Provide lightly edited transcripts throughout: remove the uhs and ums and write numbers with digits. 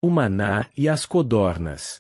O maná e as codornas.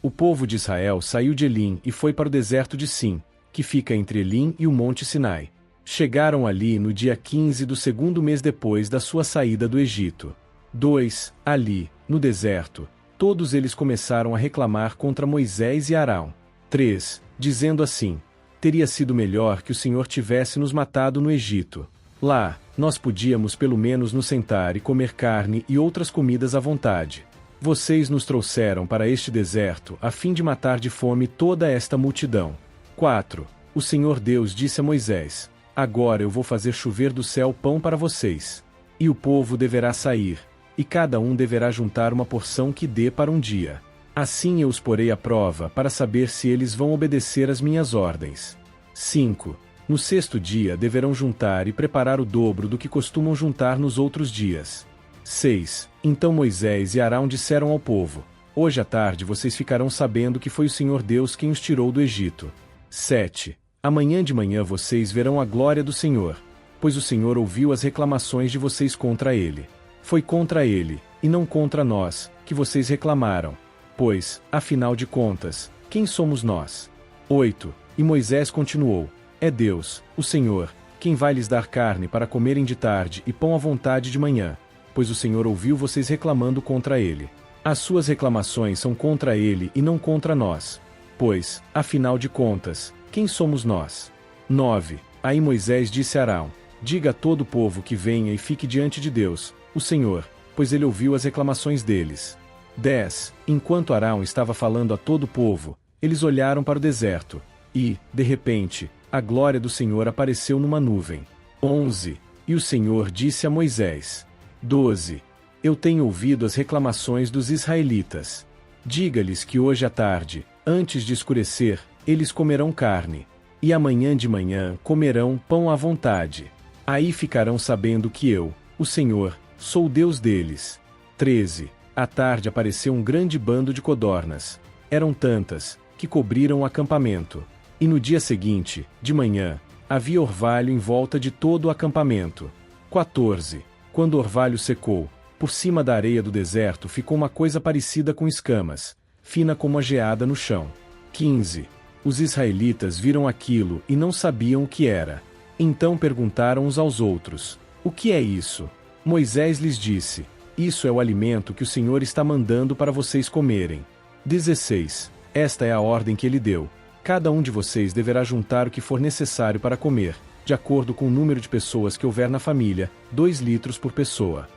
O povo de Israel saiu de Elim e foi para o deserto de Sim, que fica entre Elim e o Monte Sinai. Chegaram ali no dia 15 do segundo mês depois da sua saída do Egito. 2. Ali, no deserto, todos eles começaram a reclamar contra Moisés e Arão. 3. Dizendo assim: teria sido melhor que o Senhor tivesse nos matado no Egito. Lá, nós podíamos pelo menos nos sentar e comer carne e outras comidas à vontade. Vocês nos trouxeram para este deserto a fim de matar de fome toda esta multidão. 4. O Senhor Deus disse a Moisés: agora eu vou fazer chover do céu pão para vocês. E o povo deverá sair, e cada um deverá juntar uma porção que dê para um dia. Assim eu os porei à prova para saber se eles vão obedecer às minhas ordens. 5. No sexto dia deverão juntar e preparar o dobro do que costumam juntar nos outros dias. 6. Então Moisés e Arão disseram ao povo: hoje à tarde vocês ficarão sabendo que foi o Senhor Deus quem os tirou do Egito. 7. Amanhã de manhã vocês verão a glória do Senhor, pois o Senhor ouviu as reclamações de vocês contra ele. Foi contra ele, e não contra nós, que vocês reclamaram. Pois, afinal de contas, quem somos nós? 8. E Moisés continuou: é Deus, o Senhor, quem vai lhes dar carne para comerem de tarde e pão à vontade de manhã, pois o Senhor ouviu vocês reclamando contra ele. As suas reclamações são contra ele e não contra nós. Pois, afinal de contas, quem somos nós? 9. Aí Moisés disse a Arão: diga a todo o povo que venha e fique diante de Deus, o Senhor, pois ele ouviu as reclamações deles. 10. Enquanto Arão estava falando a todo o povo, eles olharam para o deserto, e, de repente, a glória do Senhor apareceu numa nuvem. 11. E o Senhor disse a Moisés: 12. Eu tenho ouvido as reclamações dos israelitas. Diga-lhes que hoje à tarde, antes de escurecer, eles comerão carne, e amanhã de manhã comerão pão à vontade. Aí ficarão sabendo que eu, o Senhor, sou o Deus deles. 13. À tarde apareceu um grande bando de codornas. Eram tantas, que cobriram o acampamento. E no dia seguinte, de manhã, havia orvalho em volta de todo o acampamento. 14. Quando o orvalho secou, por cima da areia do deserto ficou uma coisa parecida com escamas, fina como a geada no chão. 15. Os israelitas viram aquilo e não sabiam o que era. Então perguntaram uns aos outros: o que é isso? Moisés lhes disse: isso é o alimento que o Senhor está mandando para vocês comerem. 16. Esta é a ordem que ele deu: cada um de vocês deverá juntar o que for necessário para comer, de acordo com o número de pessoas que houver na família, 2 litros por pessoa.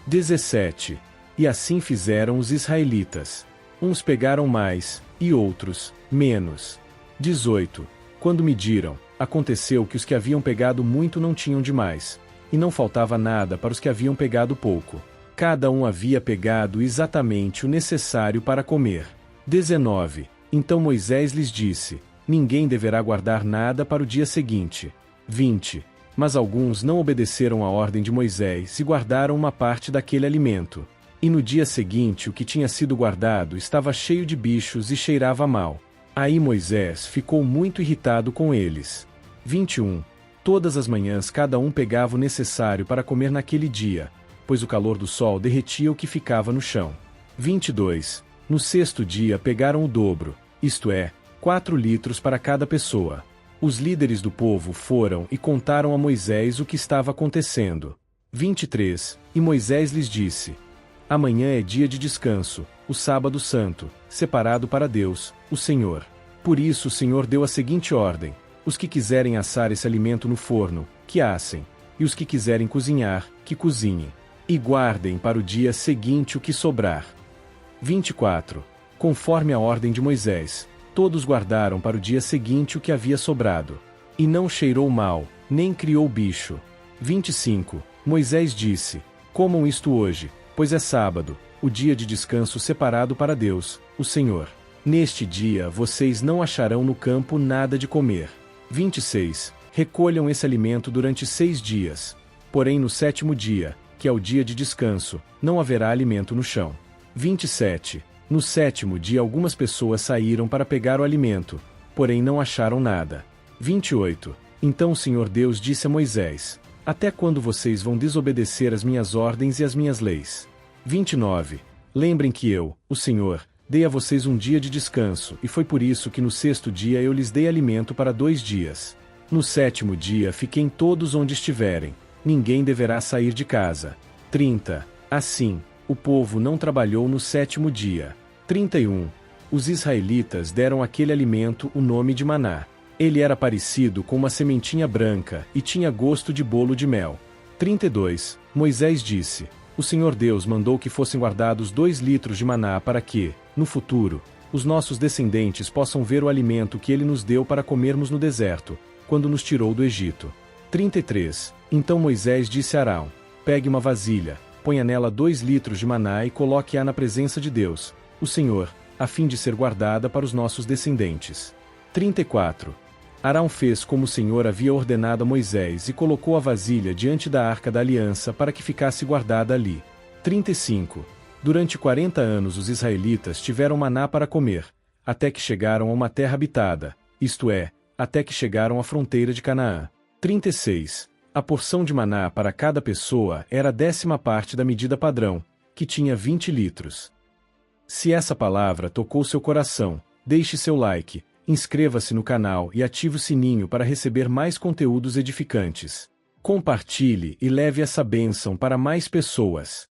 17. E assim fizeram os israelitas. Uns pegaram mais, e outros, menos. 18. Quando mediram, aconteceu que os que haviam pegado muito não tinham demais, e não faltava nada para os que haviam pegado pouco. Cada um havia pegado exatamente o necessário para comer. 19. Então Moisés lhes disse: ninguém deverá guardar nada para o dia seguinte. 20. Mas alguns não obedeceram à ordem de Moisés e guardaram uma parte daquele alimento. E no dia seguinte o que tinha sido guardado estava cheio de bichos e cheirava mal. Aí Moisés ficou muito irritado com eles. 21. Todas as manhãs cada um pegava o necessário para comer naquele dia, pois o calor do sol derretia o que ficava no chão. 22. No sexto dia pegaram o dobro, isto é, 4 litros para cada pessoa. Os líderes do povo foram e contaram a Moisés o que estava acontecendo. 23. E Moisés lhes disse: amanhã é dia de descanso, o sábado santo, separado para Deus, o Senhor. Por isso o Senhor deu a seguinte ordem: os que quiserem assar esse alimento no forno, que assem, e os que quiserem cozinhar, que cozinhem. E guardem para o dia seguinte o que sobrar. 24. Conforme a ordem de Moisés, todos guardaram para o dia seguinte o que havia sobrado. E não cheirou mal, nem criou bicho. 25. Moisés disse: comam isto hoje, pois é sábado, o dia de descanso separado para Deus, o Senhor. Neste dia vocês não acharão no campo nada de comer. 26. Recolham esse alimento durante 6 dias. Porém no 7º dia, que é o dia de descanso, não haverá alimento no chão. 27. No 7º dia algumas pessoas saíram para pegar o alimento, porém não acharam nada. 28. Então o Senhor Deus disse a Moisés: até quando vocês vão desobedecer as minhas ordens e as minhas leis? 29. Lembrem que eu, o Senhor, dei a vocês um dia de descanso, e foi por isso que no sexto dia eu lhes dei alimento para 2 dias. No sétimo dia fiquem todos onde estiverem, ninguém deverá sair de casa. 30. Assim, o povo não trabalhou no sétimo dia. 31. Os israelitas deram àquele alimento o nome de maná. Ele era parecido com uma sementinha branca e tinha gosto de bolo de mel. 32. Moisés disse: O Senhor Deus mandou que fossem guardados 2 litros de maná para que, no futuro, os nossos descendentes possam ver o alimento que ele nos deu para comermos no deserto, quando nos tirou do Egito. 33. Então Moisés disse a Arão: Pegue uma vasilha, ponha nela 2 litros de maná e coloque-a na presença de Deus, o Senhor, a fim de ser guardada para os nossos descendentes. 34. Arão fez como o Senhor havia ordenado a Moisés e colocou a vasilha diante da arca da aliança para que ficasse guardada ali. 35. Durante 40 anos os israelitas tiveram maná para comer, até que chegaram a uma terra habitada, isto é, até que chegaram à fronteira de Canaã. 36. A porção de maná para cada pessoa era a 10ª parte da medida padrão, que tinha 20 litros. Se essa palavra tocou seu coração, deixe seu like, inscreva-se no canal e ative o sininho para receber mais conteúdos edificantes. Compartilhe e leve essa bênção para mais pessoas.